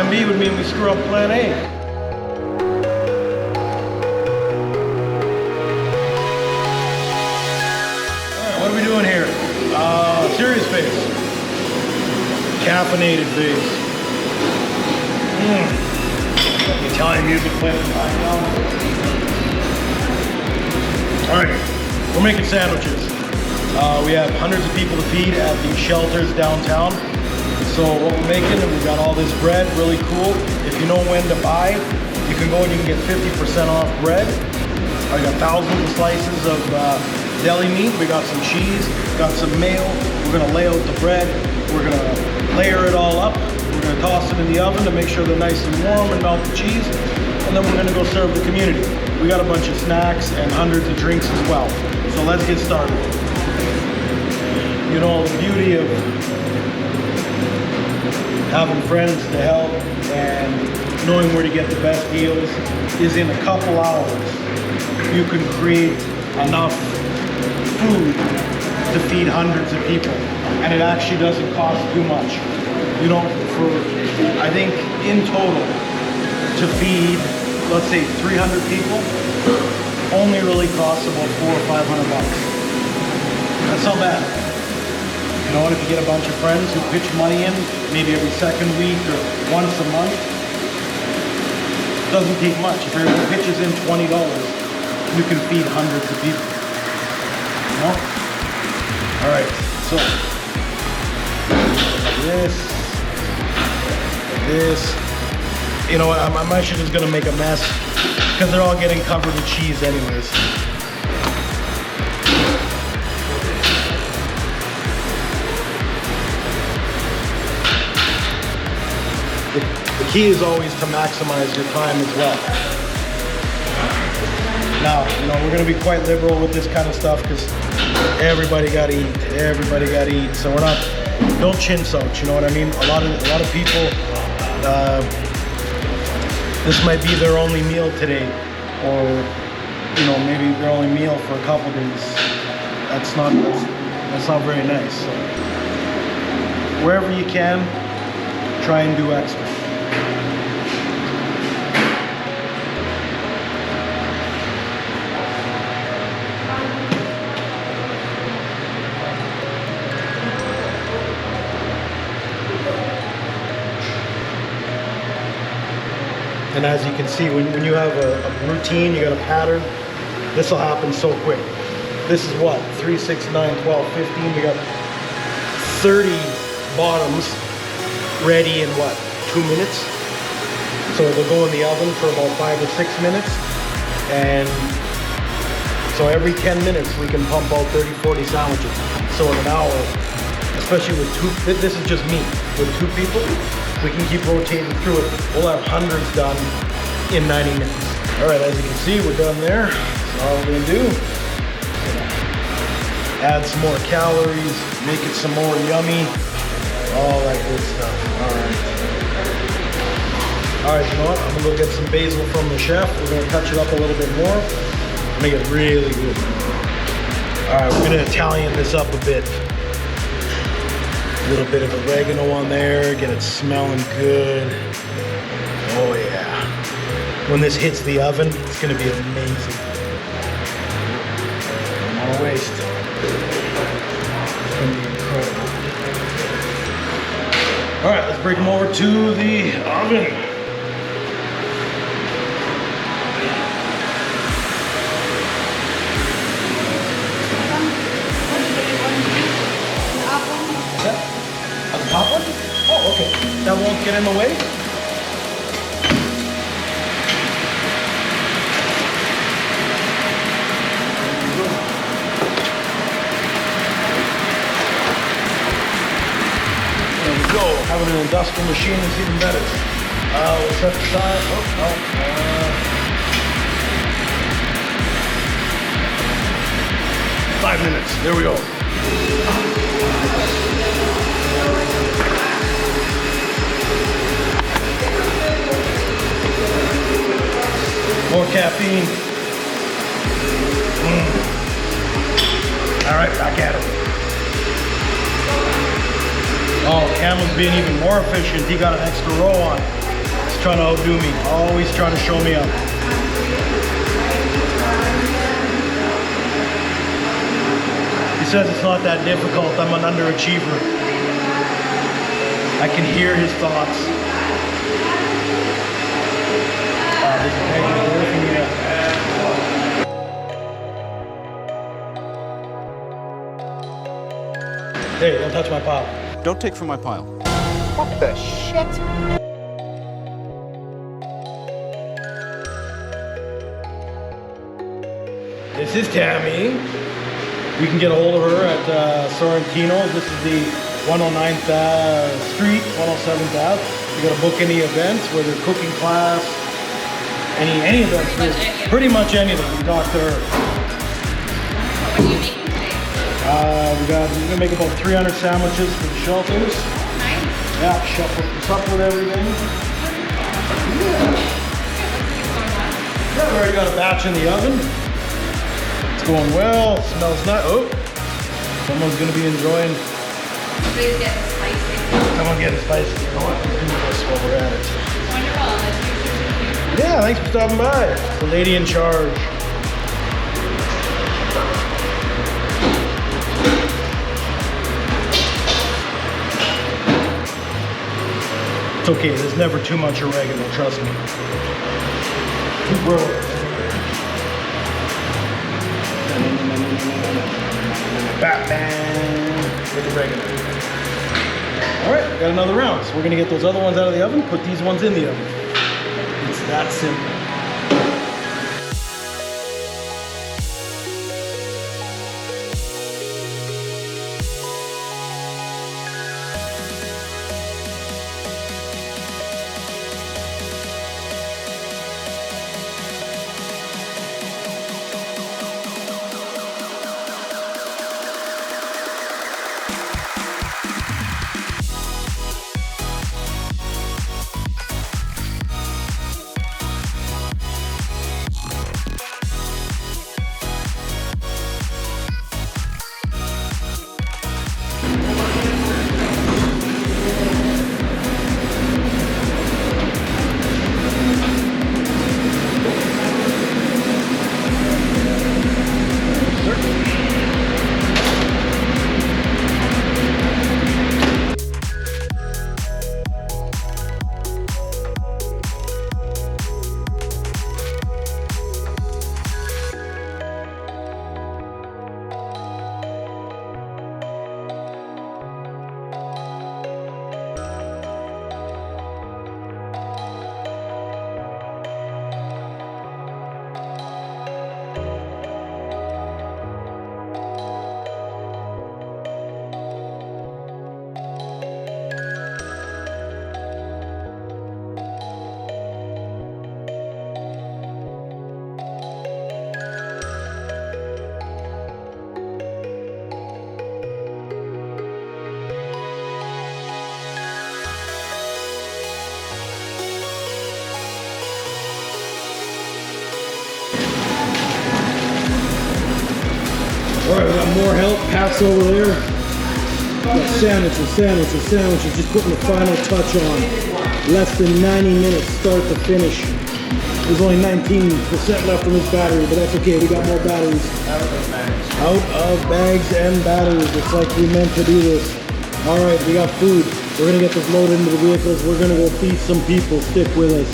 Plan B would mean we screw up Plan A. Alright, what are we doing here? Serious face. Caffeinated face. The Italian music playing in the background. Alright, we're making sandwiches. We have hundreds of people to feed at these shelters downtown. So what we're making, we've got all this bread, really cool. If you know when to buy, you can go and you can get 50% off bread. I got thousands of slices of deli meat. We got some cheese, got some mayo. We're gonna lay out the bread. We're gonna layer it all up. We're gonna toss it in the oven to make sure they're nice and warm and melt the cheese. And then we're gonna go serve the community. We got a bunch of snacks and hundreds of drinks as well. So let's get started. You know, the beauty of having friends to help and knowing where to get the best deals is in a couple hours you can create enough food to feed hundreds of people, and it actually doesn't cost too much. You know, for I think in total to feed, let's say 300 people, only really costs about $400 or $500. That's not bad. You know what, if you get a bunch of friends who pitch money in, maybe every second week or once a month, it doesn't take much. If everyone pitches in $20, you can feed hundreds of people. You know? Alright, so this, you know what, I'm actually just gonna make a mess because they're all getting covered with cheese anyways. The key is always to maximize your time as well. Now, you know, we're gonna be quite liberal with this kind of stuff because everybody gotta eat. Everybody gotta eat. So we're not, don't chintz out, you know what I mean? A lot of people, this might be their only meal today, or you know, maybe their only meal for a couple days. That's not very nice. So wherever you can, try and do extra. And as you can see, when you have a routine, you got a pattern, this will happen so quick. This is what, 3, 6, 9, 12, 15, we got 30 bottoms ready in what, 2 minutes? So they'll go in the oven for about 5 or 6 minutes. And so every 10 minutes we can pump out 30, 40 sandwiches. So in an hour, especially with this is just me, with 2 people, we can keep rotating through it. We'll have hundreds done in 90 minutes. All right, as you can see, we're done there. So all we're gonna do, add some more calories, make it some more yummy, all that good stuff. All right, you know what? I'm gonna go get some basil from the chef. We're gonna touch it up a little bit more, make it really good. All right, we're gonna Italian this up a bit. A little bit of oregano on there, get it smelling good. Oh yeah. When this hits the oven, it's gonna be amazing. Don't wanna waste. It's gonna be incredible. All right, let's bring them over to the oven. Top one? Oh, okay. That won't get in the way? There we go. Having an industrial machine is even better. We'll set the side. Oh, 5 minutes. There we go. More caffeine. All right, back at it. Oh, Cameron's being even more efficient. He got an extra row on. trying to outdo me, always trying to show me up. He says it's not that difficult, I'm an underachiever. I can hear his thoughts. There's a peg right there for me to- Hey, don't touch my pile. Don't take from my pile. What the shit? This is Tammy. You can get a hold of her at Sorrentino's. This is the 109th Street, 107th Ave. You gotta book any events, whether cooking class, any events. Pretty much anything. You talk to her. What are you making today? We're gonna make about 300 sandwiches for the shelters. Nice. Yeah, shuffle this up with everything. Yeah. Yeah, we already got a batch in the oven. It's going well. Smells nice. Oh, someone's gonna be enjoying. Please get spicy. Someone get it spicy. You know what? Let's do this while we're at it. Wonderful. Let's do some. Yeah, thanks for stopping by. The lady in charge. It's okay, there's never too much oregano, trust me. Bro. Batman with oregano. All right, we got another round. So we're gonna get those other ones out of the oven, put these ones in the oven. It's that simple. All right, we got more help. Pat's over there. Got sandwiches. Just putting the final touch on. Less than 90 minutes, start to finish. There's only 19% left on this battery, but that's okay. We got more batteries. Out of bags and batteries. It's like we meant to do this. All right, we got food. We're gonna get this loaded into the vehicles. We're gonna go feed some people. Stick with us.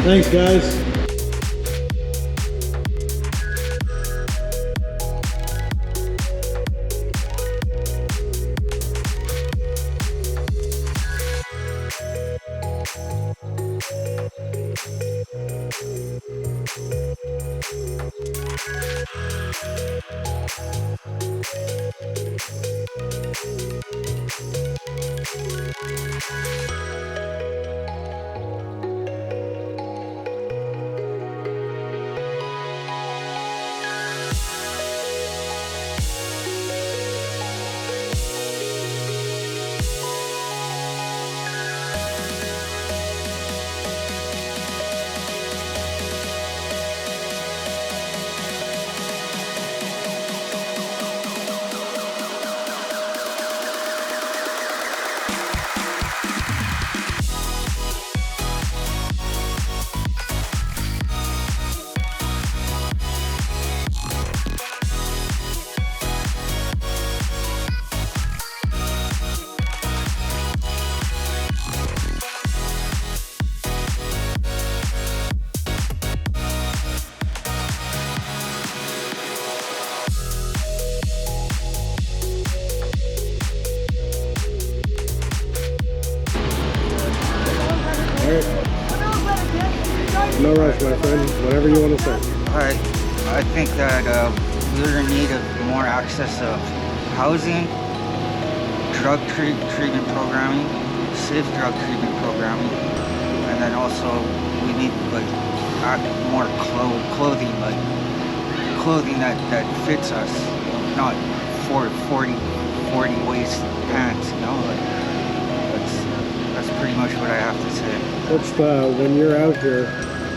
Thanks, guys. right. No rush, my friend. Whatever you want to say. I think that we're in need of more access of housing, drug treatment programming, safe drug treatment programming, and then also we need like more clothing, like clothing that fits us, not 40 waist pants, you know. Like that's pretty much what I have to say. When you're out here,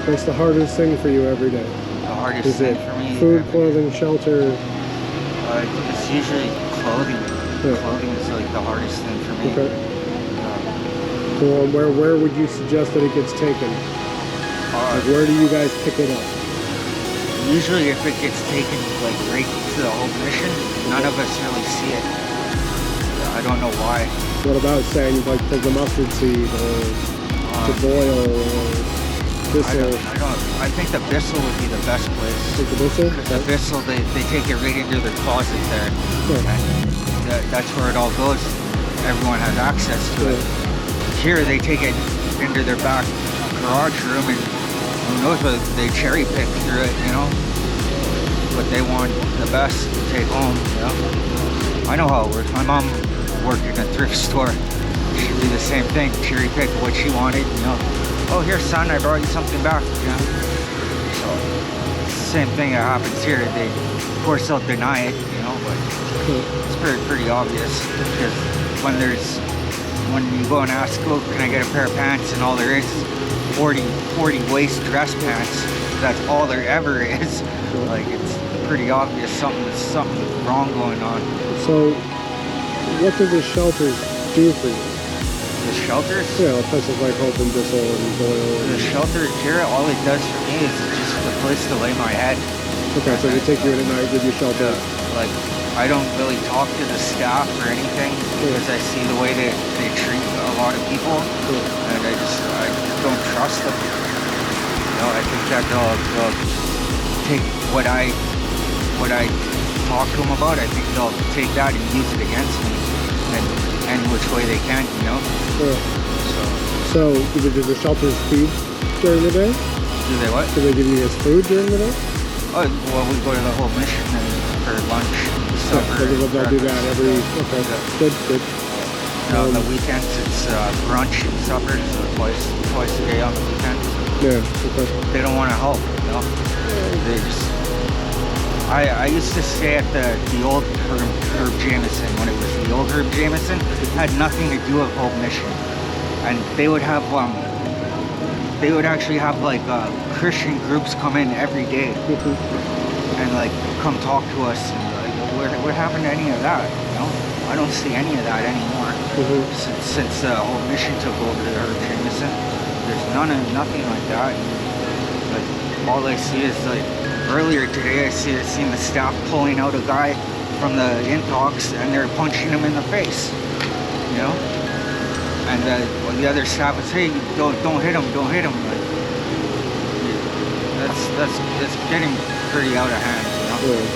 what's the hardest thing for you every day? The hardest thing for me, food, clothing, shelter? It's usually clothing. Yeah. Clothing is like the hardest thing for me. Okay. Well, where would you suggest that it gets taken? Like, where do you guys pick it up? Usually if it gets taken like right to the whole mission, none of us really see it. I don't know why. What about saying like for the mustard seed or to boil or Bissell? I think the Bissell would be the best place. Take the Bissell? The Bissell, they take it right into their closet there. Yeah. And that's where it all goes. Everyone has access to it. Here they take it into their back garage room and who knows what they cherry pick through it, you know? But they want the best to take home, you know? I know how it works. My mom worked in a thrift store. She'd do the same thing, cherry pick what she wanted, you know? Oh, here, son, I brought you something back, you know? So, it's the same thing that happens here. They, of course, they'll deny it, you know, but it's pretty obvious because when you go and ask, oh, can I get a pair of pants, and all there is 40 waist dress pants, that's all there ever is. Like, it's pretty obvious something wrong going on. So, what do the shelters do for you? The shelters? Yeah, places like Hope and Bissell and Doyle. The shelter here, all it does for me is just a place to lay my head. Okay, so they take you in at night, give you shelter. Like, I don't really talk to the staff or anything because I see the way they treat a lot of people, and I don't trust them. You know, I think that they'll take what I talk to them about. I think they'll take that and use it against me, and any which way they can, you know. So do the shelters feed during the day? Do they what? Do they give you guys food during the day? Oh, well, we go to the whole mission and for lunch, supper. They'll do that every. Okay, good. You know, on the weekends it's brunch and supper, so twice a day on the weekend. Yeah. Okay. They don't want to help, you know. They just. I used to stay at the old Herb Jameson when it was the old Herb Jameson. It had nothing to do with Hope Mission, and they would have actually have like Christian groups come in every day and like come talk to us. And like, what happened to any of that? You know, I don't see any of that anymore since the whole mission took over the Herb Jameson. There's nothing like that. Like all I see is like. Earlier today, I seen the staff pulling out a guy from the intox, and they're punching him in the face. You know, and the other staff was, "Hey, don't hit him, don't hit him." Like, that's getting pretty out of hand. You know. Yeah.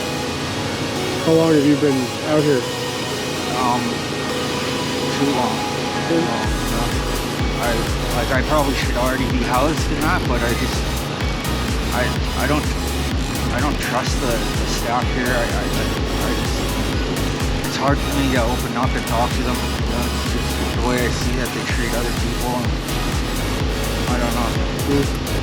How long have you been out here? Too long. You know? I probably should already be housed in that, but I don't trust the staff here. It's hard for me to open up and talk to them. You know, it's just the way I see that they treat other people. And I don't know.